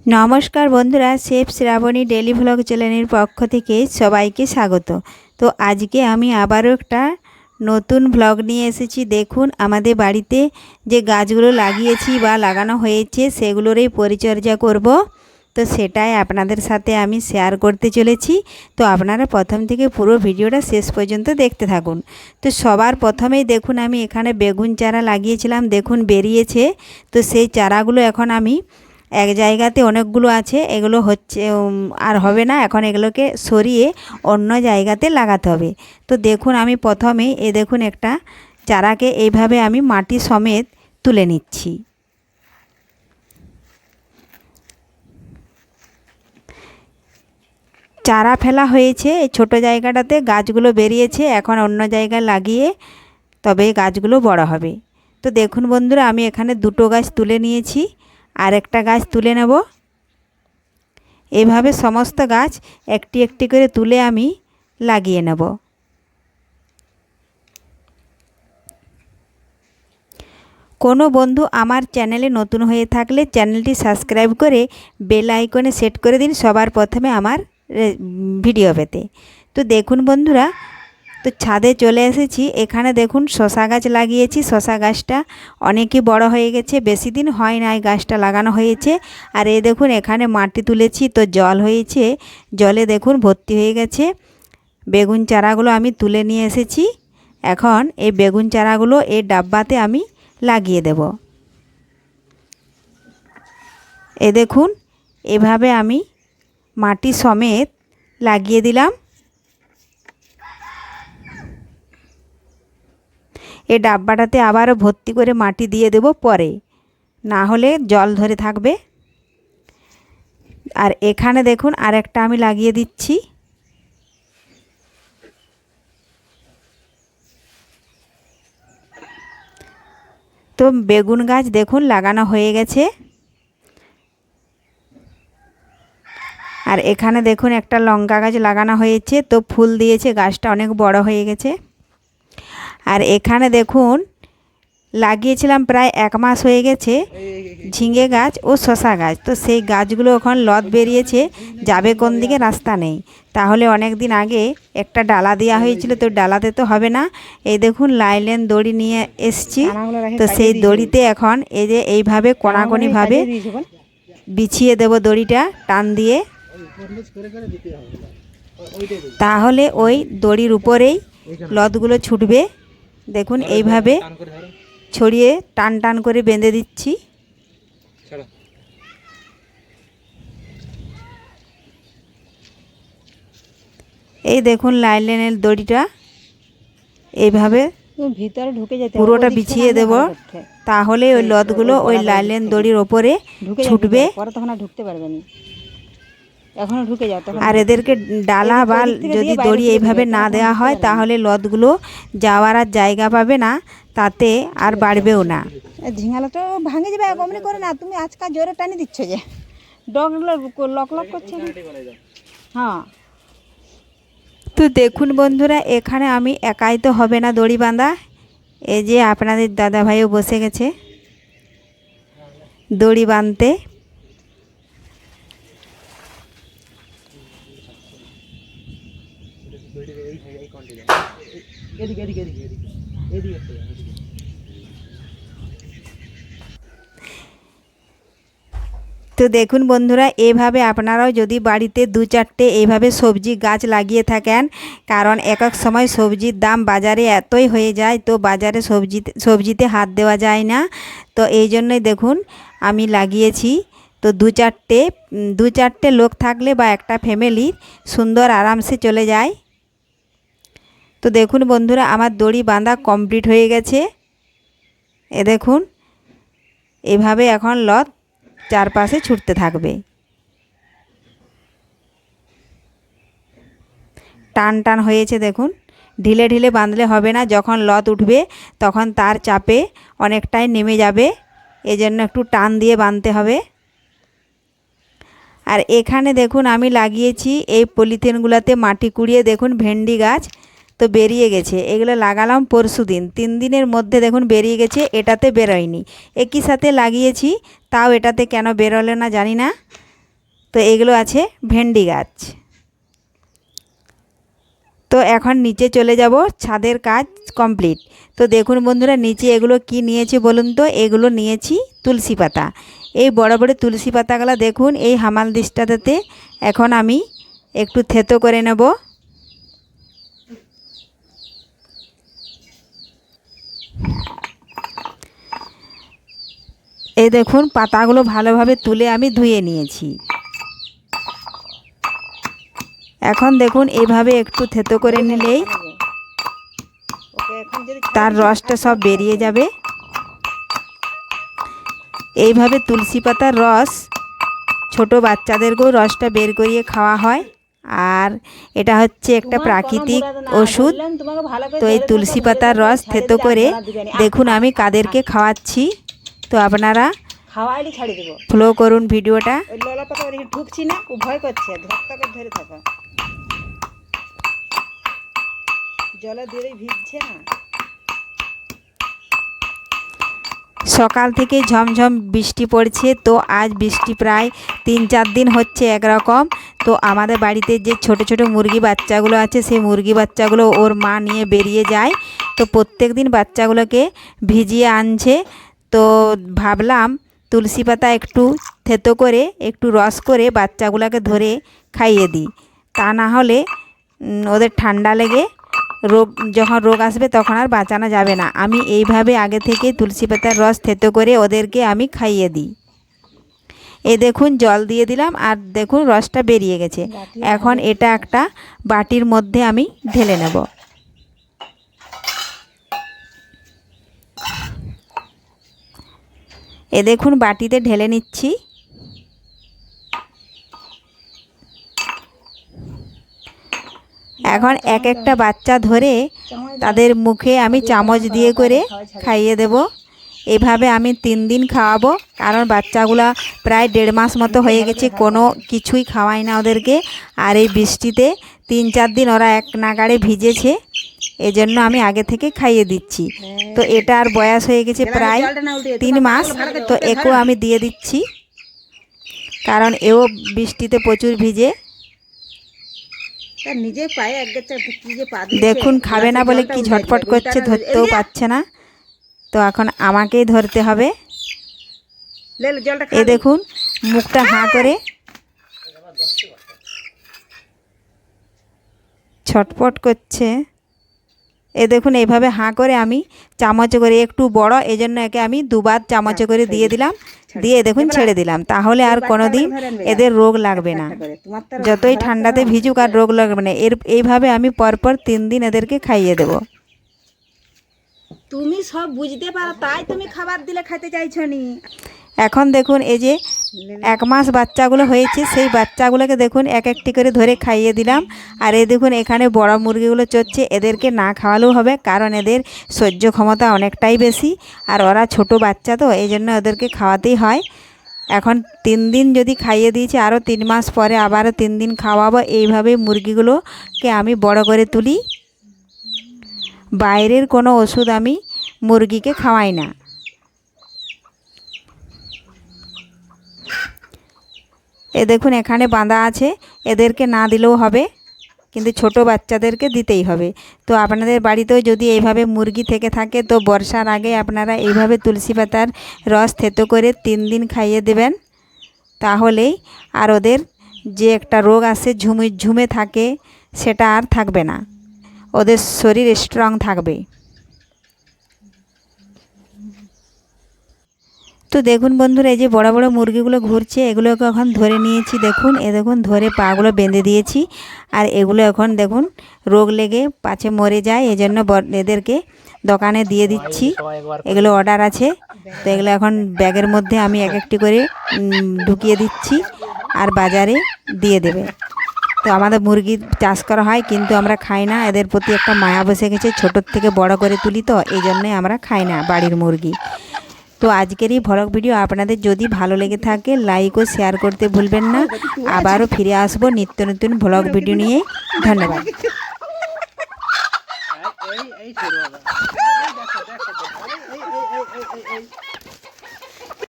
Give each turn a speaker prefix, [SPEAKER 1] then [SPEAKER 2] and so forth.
[SPEAKER 1] নমস্কার বন্ধুরা, chef Shrabani daily vlog চ্যানেলের পক্ষ থেকে সবাইকে স্বাগত। তো আজকে আমি আবারও একটা নতুন ভ্লগ নিয়ে এসেছি। দেখুন আমাদের বাড়িতে যে গাছগুলো লাগিয়েছি বা লাগানো হয়েছে সেগুলোরই পরিচর্যা করব। তো সেটাই আপনাদের সাথে আমি শেয়ার করতে চলেছি। তো আপনারা প্রথম থেকে পুরো ভিডিওটা শেষ পর্যন্ত দেখতে থাকুন। তো সবার প্রথমেই দেখুন আমি এখানে বেগুন চারা লাগিয়েছিলাম, দেখুন বেরিয়েছে। তো সেই চারাগুলো এখন আমি এক জায়গাতে অনেকগুলো আছে, এগুলো হচ্ছে আর হবে না, এখন এগুলোকে সরিয়ে অন্য জায়গাতে লাগাতে হবে। তো দেখুন আমি প্রথমে দেখুন একটা চারাকে এইভাবে আমি মাটি সমেত তুলে নিচ্ছি। চারা ফেলা হয়েছে এই ছোটো জায়গাটাতে, গাছগুলো বেরিয়েছে, এখন অন্য জায়গায় লাগিয়ে তবে গাছগুলো বড় হবে। তো দেখুন বন্ধুরা আমি এখানে দুটো গাছ তুলে নিয়েছি, আর একটা গাছ তুলে নেব। এভাবে সমস্ত গাছ একটি একটি করে তুলে আমি লাগিয়ে নেব। কোনো বন্ধু আমার চ্যানেলে নতুন হয়ে থাকলে চ্যানেলটি সাবস্ক্রাইব করে বেল আইকনে সেট করে দিন সবার প্রথমে আমার ভিডিও পেতে। তো দেখুন বন্ধুরা, তো ছাদে চলে এসেছি। এখানে দেখুন শশা গাছ লাগিয়েছি। শশা গাছটা অনেকই বড় হয়ে গেছে, বেশি দিন হয় না এই গাছটা লাগানো হয়েছে। আর এই দেখুন এখানে মাটি তুলেছি, তো জল হয়েছে, জলে দেখুন ভর্তি হয়ে গেছে। বেগুন চারাগুলো আমি তুলে নিয়ে এসেছি। এখন এই বেগুন চারাগুলো এই ডাব্বাতে আমি লাগিয়ে দেব। এ দেখুন এভাবে আমি মাটি সমেত লাগিয়ে দিলাম। এই ডাব্বাটাতে আবারও ভর্তি করে মাটি দিয়ে দেব পরে, না হলে জল ধরে থাকবে। আর এখানে দেখুন আরেকটা আমি লাগিয়ে দিচ্ছি। তো বেগুন গাছ দেখুন লাগানো হয়ে গেছে। আর এখানে দেখুন একটা লঙ্কা গাছ লাগানো হয়েছে, তো ফুল দিয়েছে, গাছটা অনেক বড় হয়ে গেছে। আর এখানে দেখুন লাগিয়েছিলাম প্রায় 1 মাস হয়ে গেছে ঝিঙে গাছ ও শশা গাছ। তো সেই গাছগুলো এখন লত বেরিয়েছে, যাবে কোন দিকে রাস্তা নেই। তাহলে অনেক দিন আগে একটা ডালা দেওয়া হয়েছিল, তো ডালাতে তো হবে না। এই দেখুন লাইলেন দড়ি নিয়ে এসছি। তো সেই দড়িতে এখন এই যে এইভাবে কোনাকোনিভাবে বিছিয়ে দেব দড়িটা টান দিয়ে, তাহলে ওই দড়ির উপরেই লতগুলো ছুটবে। দেখুন এইভাবে ছড়িয়ে টান টান করে বেঁধে দিচ্ছি। এই দেখুন লাইলেনের দড়িটা এইভাবে
[SPEAKER 2] ভিতরে ঢুকে যেতে
[SPEAKER 1] পুরোটা বিছিয়ে দেব, তাহলে ওই লতগুলো ওই লাইলেন দড়ির ওপরে ছুটবে।
[SPEAKER 2] পরে তখন আর ঢুকতে পারবে না, এখনো ঢুকে যাও তখন।
[SPEAKER 1] আর এদেরকে ডালা বা যদি দড়ি এইভাবে না দেওয়া হয় তাহলে লতগুলো যাওয়ার আর জায়গা পাবে না, তাতে আর বাড়বেও না।
[SPEAKER 2] ঝিঙালা তো ভাঙে যাবে, অমনি করে না, তুমি আজকাল জোরে টানি দিচ্ছ যে ডগ লক লক করছে। হ্যাঁ,
[SPEAKER 1] তো দেখুন বন্ধুরা এখানে আমি একাই তো হবে না দড়ি বাঁধা, এই যে আপনাদের দাদা ভাইও বসে গেছে দড়ি বাঁধতে। তো দেখুন বন্ধুরা এইভাবে আপনারাও যদি বাড়িতে 2-4টে এইভাবে সবজি গাছ লাগিয়ে থাকেন, কারণ এক এক সময় সবজির দাম বাজারে এতই হয়ে যায়, তো বাজারে সবজিতে হাত দেওয়া যায় না। তো এই জন্যই দেখুন আমি লাগিয়েছি। তো 2-4টে লোক থাকলে বা একটা ফ্যামিলি সুন্দর আরামসে চলে যায়। তো দেখুন বন্ধুরা আমার দড়ি বাঁধা কমপ্লিট হয়ে গেছে। এ দেখুন এভাবে এখন লত চারপাশে ছুটতে থাকবে, টান টান হয়েছে। দেখুন ঢিলে ঢিলে বাঁধলে হবে না, যখন লত উঠবে তখন তার চাপে অনেকটাই নেমে যাবে, এজন্য একটু টান দিয়ে বাঁধতে হবে। আর এখানে দেখুন আমি লাগিয়েছি এই পলিথিনগুলোতে মাটি কুড়িয়ে, দেখুন ভেন্ডি গাছ তো বেরিয়ে গেছে। এগুলো লাগালাম পরশুদিন, 3 দিনের মধ্যে দেখুন বেরিয়ে গেছে, এটাতে বেরোয়নি। একই সাথে লাগিয়েছি, তাও এটাতে কেন বেরোলো না জানি না। তো এগুলো আছে ভেন্ডি গাছ। তো এখন নিচে চলে যাব, ছাদের কাজ কমপ্লিট। তো দেখুন বন্ধুরা, নিচে এগুলো কি নিয়েছি বলুন তো? এগুলো নিয়েছি তুলসী পাতা। এই বড় বড় তুলসী পাতাগুলো দেখুন এই হামাল দিস্তাটাতে এখন আমি একটু থেতো করে নেব। এই দেখুন পাতাগুলো ভালোভাবে তুলে আমি ধুয়ে নিয়েছি। এখন দেখুন এইভাবে একটু থেতো করে নিলেই তার রসটা সব বেরিয়ে যাবে। এইভাবে তুলসী পাতার রস ছোট বাচ্চাদেরকেও রসটা বের করিয়ে খাওয়া হয়, আর এটা হচ্ছে একটা প্রাকৃতিক ওষুধ। তো এই তুলসী পাতার রস থেতো করে দেখুন আমি কাদেরকে খাওয়াচ্ছি। তো আপনারা
[SPEAKER 2] খাওয়াইলে ছাড়ি দেবো,
[SPEAKER 1] ফলো করুন ভিডিওটা।
[SPEAKER 2] ওই ললা পাতা ওদিকে ঢুকছি না, ও ভয় করছে, ধরতাকে ধরে থাকো, জলে দিলেই ভিজছে না।
[SPEAKER 1] সকাল থেকে ঝমঝম বৃষ্টি পড়ছে। তো আজ বৃষ্টি প্রায় 3-4 দিন হচ্ছে একরকম। তো আমাদের বাড়িতে যে ছোট ছোট মুরগি বাচ্চাগুলো আছে, সেই মুরগি বাচ্চাগুলো ওর মা নিয়ে বেরিয়ে যায়। তো প্রত্যেক দিন বাচ্চাগুলোকে ভিজিয়ে আনছে। তো ভাবলাম তুলসী পাতা একটু থেতো করে একটু রস করে বাচ্চাগুলোকে ধরে খাইয়ে দিই, তা না হলে ওদের ঠান্ডা লেগে যখন রোগ আসবে তখন আর বাঁচানো যাবে না। আমি এইভাবে আগে থেকে তুলসী পাতার রস থেতো করে ওদেরকে আমি খাইয়ে দিই। এই দেখুন জল দিয়ে দিলাম আর দেখুন রসটা বেরিয়ে গেছে। এখন এটা একটা বাটির মধ্যে আমি ঢেলে নেব। এ দেখুন বাটিতে ঢেলে নিচ্ছি। এখন এক একটা বাচ্চা ধরে তাদের মুখে আমি চামচ দিয়ে করে খাইয়ে দেব। এভাবে আমি 3 দিন খাওয়াবো, কারণ বাচ্চাগুলা প্রায় 1.5 মাস মতো হয়ে গেছে, কোনো কিছুই খাওয়াই না ওদেরকে। আর এই বৃষ্টিতে 3-4 দিন ওরা এক নাগাড়ে ভিজেছে, এজন্য আমি আগে থেকে খাইয়ে দিচ্ছি। তো এটার বয়স হয়ে গেছে প্রায় 3 মাস। তো একেও আমি দিয়ে দিচ্ছি, কারণ এও বৃষ্টিতে প্রচুর ভিজে।
[SPEAKER 2] নিজে পায়ে এক গেছে,
[SPEAKER 1] দেখুন খাবে না বলে কি ঝটপট করছে, ধরতেও পারছে না। তো এখন আমাকেই ধরতে হবে। এ দেখুন মুখটা হাঁ করে ছটপট করছে। এ দেখুন এইভাবে হাঁ করে আমি চামচে করে, একটু বড় এজন্য একে আমি 2বার চামচে করে দিয়ে দিলাম, দিয়ে দেখুন ছেড়ে দিলাম। তাহলে আর কোনো দিন এদের রোগ লাগবে না, যতই ঠান্ডাতে ভিজুক আর রোগ লাগবে না। এইভাবে আমি পরপর 3 দিন এদেরকে খাইয়ে দেব।
[SPEAKER 2] তুমি সব বুঝতে পারো তাই তুমি খাবার দিলে খেতে চাইছো নি।
[SPEAKER 1] এখন দেখুন এই যে 1 মাস বাচ্চাগুলো হয়েছে, সেই বাচ্চাগুলোকে দেখুন এক একটি করে ধরে খাইয়ে দিলাম। আর এই দেখুন এখানে বড় মুরগিগুলো চড়ছে, এদেরকে না খাওয়ালেও হবে, কারণ এদের সহ্য ক্ষমতা অনেকটাই বেশি। আর ওরা ছোট বাচ্চা, তো এই জন্য ওদেরকে খাওয়াতেই হয়। এখন 3 দিন যদি খাইয়ে দিয়েছি, আরও 3 মাস পরে আবারও 3 দিন খাওয়াবো। এইভাবেই মুরগিগুলোকে আমি বড় করে তুলি। বাইরের কোনো ওষুধ আমি মুরগিকে খাওয়াই না। এ দেখুন এখানে বাঁধা আছে, এদেরকে না দিলেও হবে, কিন্তু ছোট বাচ্চাদেরকে দিতেই হবে। তো আপনাদের বাড়িতেও যদি এইভাবে মুরগি থেকে থাকে, তো বর্ষার আগে আপনারা এইভাবে তুলসী পাতার রস থেতো করে 3 দিন খাইয়ে দেবেন। তাহলেই আর ওদের যে একটা রোগ আসে ঝুমে থাকে, সেটা আর থাকবে না, ওদের শরীর স্ট্রং থাকবে। তো দেখুন বন্ধুরা, এই যে বড় বড় মুরগিগুলো ঘুরছে, এগুলোকে এখন ধরে নিয়েছি। দেখুন এ দেখুন ধরে পাগুলো বেঁধে দিয়েছি। আর এগুলো এখন দেখুন রোগ লেগে পাছে মরে যায়, এজন্য এদেরকে দোকানে দিয়ে দিচ্ছি। এগুলো অর্ডার আছে, তো এগুলো এখন ব্যাগের মধ্যে আমি এক একটি করে ঢুকিয়ে দিচ্ছি, আর বাজারে দিয়ে দেবে। তো আমাদের মুরগি চাষ করা হয়, কিন্তু আমরা খাই না। এদের প্রতি একটা মায়া বসে গেছে, ছোটোর থেকে বড় করে তুলি, তো এই জন্যে আমরা খাই না বাড়ির মুরগি। তো আজকের এই ভ্লগ ভিডিও আপনাদের যদি ভালো লেগে থাকে, লাইক ও শেয়ার করতে ভুলবেন না। আবারও ফিরে আসবো নিত্য নতুন ভ্লগ ভিডিও নিয়ে। ধন্যবাদ।